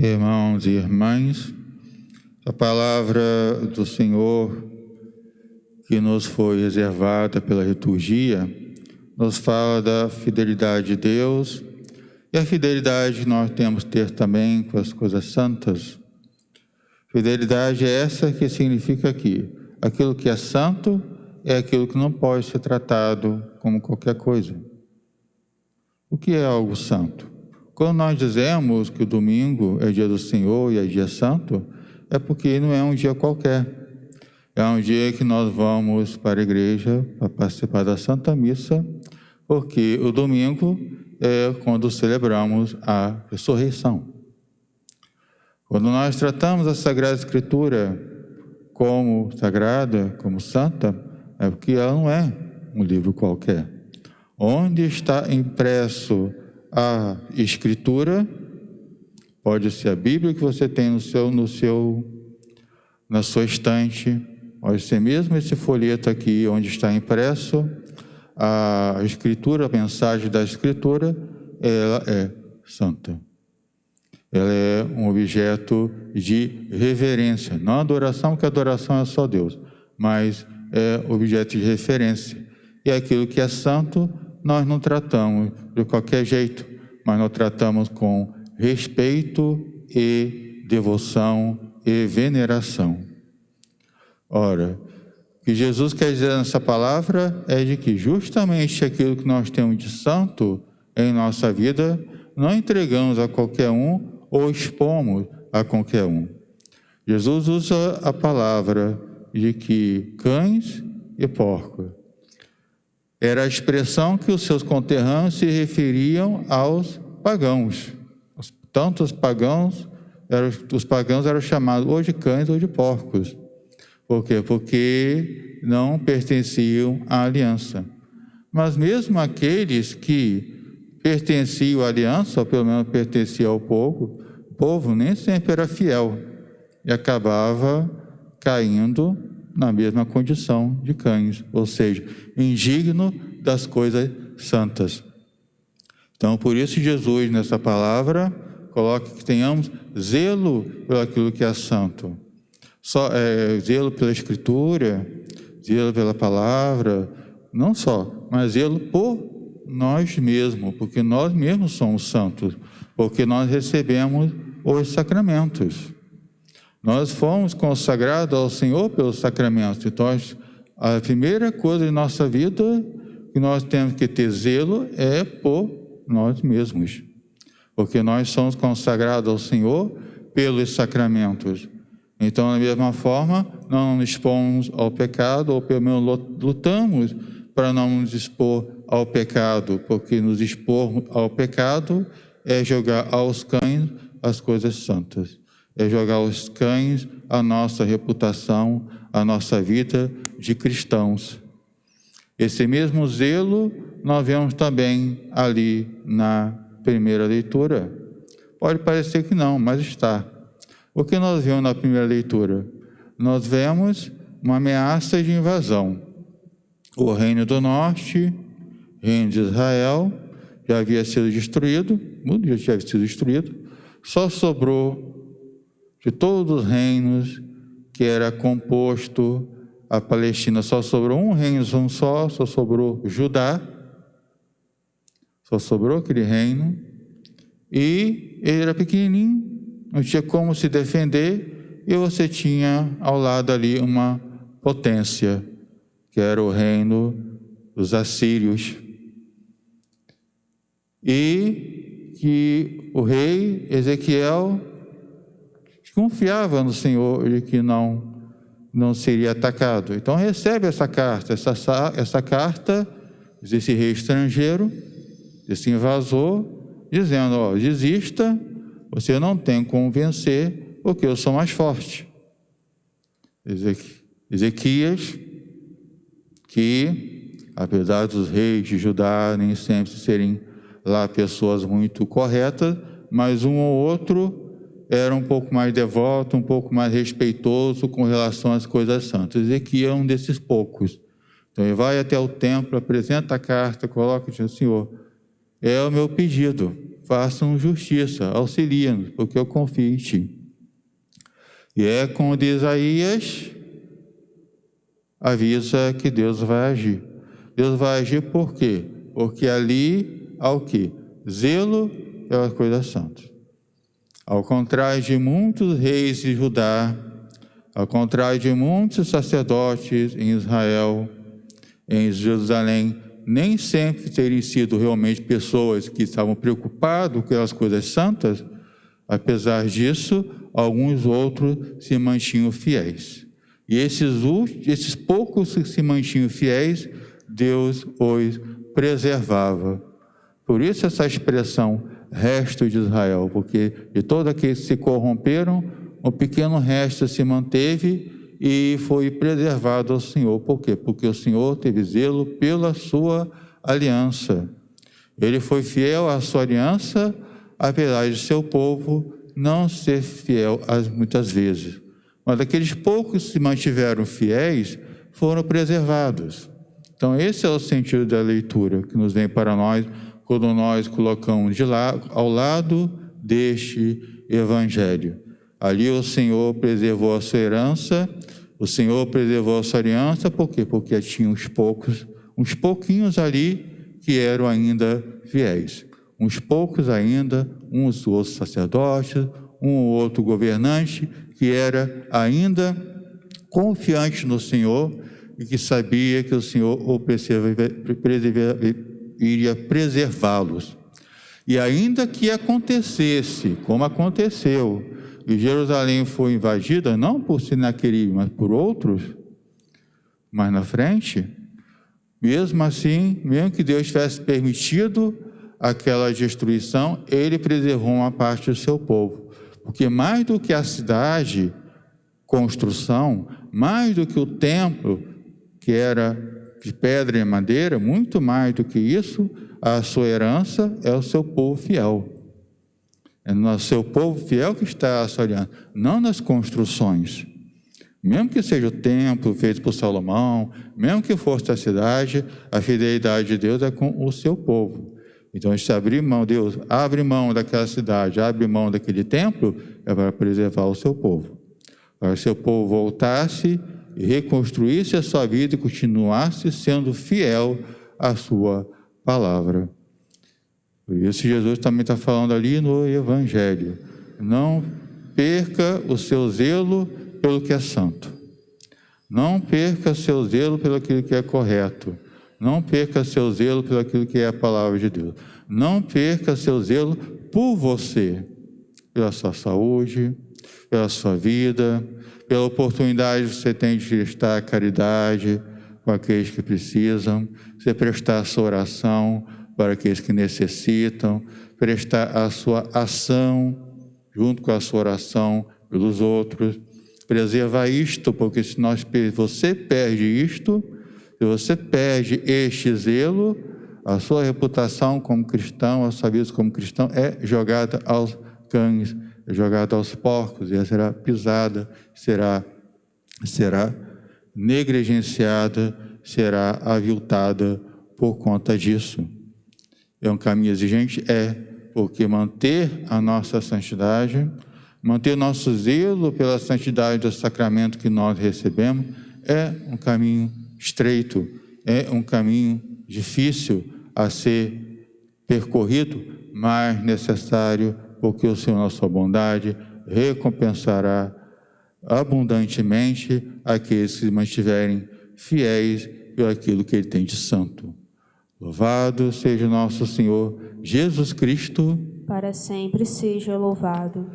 Irmãos e irmãs, a palavra do Senhor que nos foi reservada pela liturgia nos fala da fidelidade de Deus e a fidelidade que nós temos que ter também com as coisas santas. Fidelidade é essa que significa que aquilo que é santo é aquilo que não pode ser tratado como qualquer coisa. O que é algo santo? Quando nós dizemos que o domingo é dia do Senhor e é dia santo, é porque não é um dia qualquer. É um dia que nós vamos para a igreja para participar da Santa Missa, porque o domingo é quando celebramos a ressurreição. Quando nós tratamos a Sagrada Escritura como sagrada, como santa, é porque ela não é um livro qualquer. Onde está impresso a Escritura, pode ser a Bíblia que você tem na sua estante, pode ser mesmo esse folheto aqui onde está impresso a Escritura, a mensagem da Escritura, ela é santa. Ela é um objeto de reverência, não adoração, porque a adoração é só Deus, mas é objeto de referência. E aquilo que é santo, nós não tratamos de qualquer jeito, mas nós tratamos com respeito e devoção e veneração. Ora, o que Jesus quer dizer nessa palavra é de que justamente aquilo que nós temos de santo em nossa vida, não entregamos a qualquer um ou expomos a qualquer um. Jesus usa a palavra de que cães e porcos era a expressão que os seus conterrâneos se referiam aos pagãos. Tanto os pagãos eram chamados ou de cães ou de porcos. Por quê? Porque não pertenciam à aliança. Mas mesmo aqueles que pertenciam à aliança, ou pelo menos pertenciam ao povo, o povo nem sempre era fiel e acabava caindo na mesma condição de cães, ou seja, indigno das coisas santas. Então, por isso Jesus, nessa palavra, coloca que tenhamos zelo por aquilo que é santo. Zelo pela Escritura, zelo pela palavra, não só, mas zelo por nós mesmos, porque nós mesmos somos santos, porque nós recebemos os sacramentos. Nós fomos consagrados ao Senhor pelos sacramentos. Então, a primeira coisa em nossa vida que nós temos que ter zelo é por nós mesmos. Porque nós somos consagrados ao Senhor pelos sacramentos. Então, da mesma forma, não nos expomos ao pecado, ou pelo menos lutamos para não nos expor ao pecado, porque nos expor ao pecado é jogar aos cães as coisas santas. É jogar aos cães a nossa reputação, a nossa vida de cristãos. Esse mesmo zelo nós vemos também ali na primeira leitura. Pode parecer que não, mas está. O que nós vemos na primeira leitura? Nós vemos uma ameaça de invasão. O reino do norte, reino de Israel, já havia sido destruído, só sobrou de todos os reinos que era composto a Palestina, só sobrou um reino só sobrou Judá, só sobrou aquele reino, e ele era pequenininho, não tinha como se defender, e você tinha ao lado ali uma potência, que era o reino dos assírios, e que o rei Ezequiel confiava no Senhor de que não seria atacado. Então recebe essa carta, essa carta desse rei estrangeiro, desse invasor, dizendo, desista, você não tem como vencer, porque eu sou mais forte. Ezequias, que apesar dos reis de Judá nem sempre serem lá pessoas muito corretas, mas um ou outro era um pouco mais devoto, um pouco mais respeitoso com relação às coisas santas. Ezequiel é um desses poucos. Então ele vai até o templo, apresenta a carta, coloca e diz, Senhor, é o meu pedido. façam justiça, auxilia-nos, porque eu confio em Ti. E é quando Isaías avisa que Deus vai agir. Deus vai agir por quê? Porque ali há o quê? Zelo pelas coisas santas. Ao contrário de muitos reis de Judá, ao contrário de muitos sacerdotes em Israel, em Jerusalém, nem sempre terem sido realmente pessoas que estavam preocupadas com as coisas santas. Apesar disso, alguns outros se mantinham fiéis. E esses poucos que se mantinham fiéis, Deus os preservava. Por isso essa expressão, resto de Israel, porque de todos aqueles que se corromperam, um pequeno resto se manteve e foi preservado ao Senhor. Por quê? Porque o Senhor teve zelo pela sua aliança. Ele foi fiel à sua aliança, apesar de seu povo não ser fiel muitas vezes. Mas aqueles poucos que se mantiveram fiéis foram preservados. Então esse é o sentido da leitura que nos vem para nós, quando nós colocamos ao lado deste Evangelho. Ali o Senhor preservou a sua herança, o Senhor preservou a sua aliança, por quê? Porque tinha uns pouquinhos ali que eram ainda fiéis. Uns poucos ainda, uns outros sacerdotes, um ou outro governante, que era ainda confiante no Senhor e que sabia que o Senhor iria preservá-los. E ainda que acontecesse, como aconteceu, e Jerusalém foi invadida, não por Senaqueribe, mas por outros, mais na frente, mesmo assim, mesmo que Deus tivesse permitido aquela destruição, ele preservou uma parte do seu povo. Porque mais do que a cidade, construção, mais do que o templo, que era de pedra e madeira, muito mais do que isso, a sua herança é o seu povo fiel. É no seu povo fiel que está a sua aliança, não nas construções. Mesmo que seja o templo feito por Salomão, mesmo que fosse a cidade, a fidelidade de Deus é com o seu povo. Então, se abrir mão, Deus abre mão daquela cidade, abre mão daquele templo, é para preservar o seu povo. Para que o seu povo voltasse e reconstruísse a sua vida e continuasse sendo fiel à sua palavra. Por isso Jesus também está falando ali no Evangelho. Não perca o seu zelo pelo que é santo. Não perca seu zelo pelo que é correto. Não perca seu zelo pelo que é a palavra de Deus. Não perca seu zelo por você, pela sua saúde, pela sua vida, pela oportunidade que você tem de prestar caridade com aqueles que precisam, você prestar a sua oração para aqueles que necessitam, prestar a sua ação junto com a sua oração pelos outros. Preservar isto, porque se você perde isto, se você perde este zelo, a sua reputação como cristão, a sua vida como cristão é jogada aos cães, é jogada aos porcos, e será pisada, será negligenciada, será aviltada por conta disso. É um caminho exigente? É, porque manter a nossa santidade, manter nosso zelo pela santidade do sacramento que nós recebemos, é um caminho estreito, é um caminho difícil a ser percorrido, mas necessário, porque o Senhor, na sua bondade, recompensará abundantemente aqueles que se mantiverem fiéis por aquilo que Ele tem de santo. Louvado seja nosso Senhor Jesus Cristo. Para sempre seja louvado.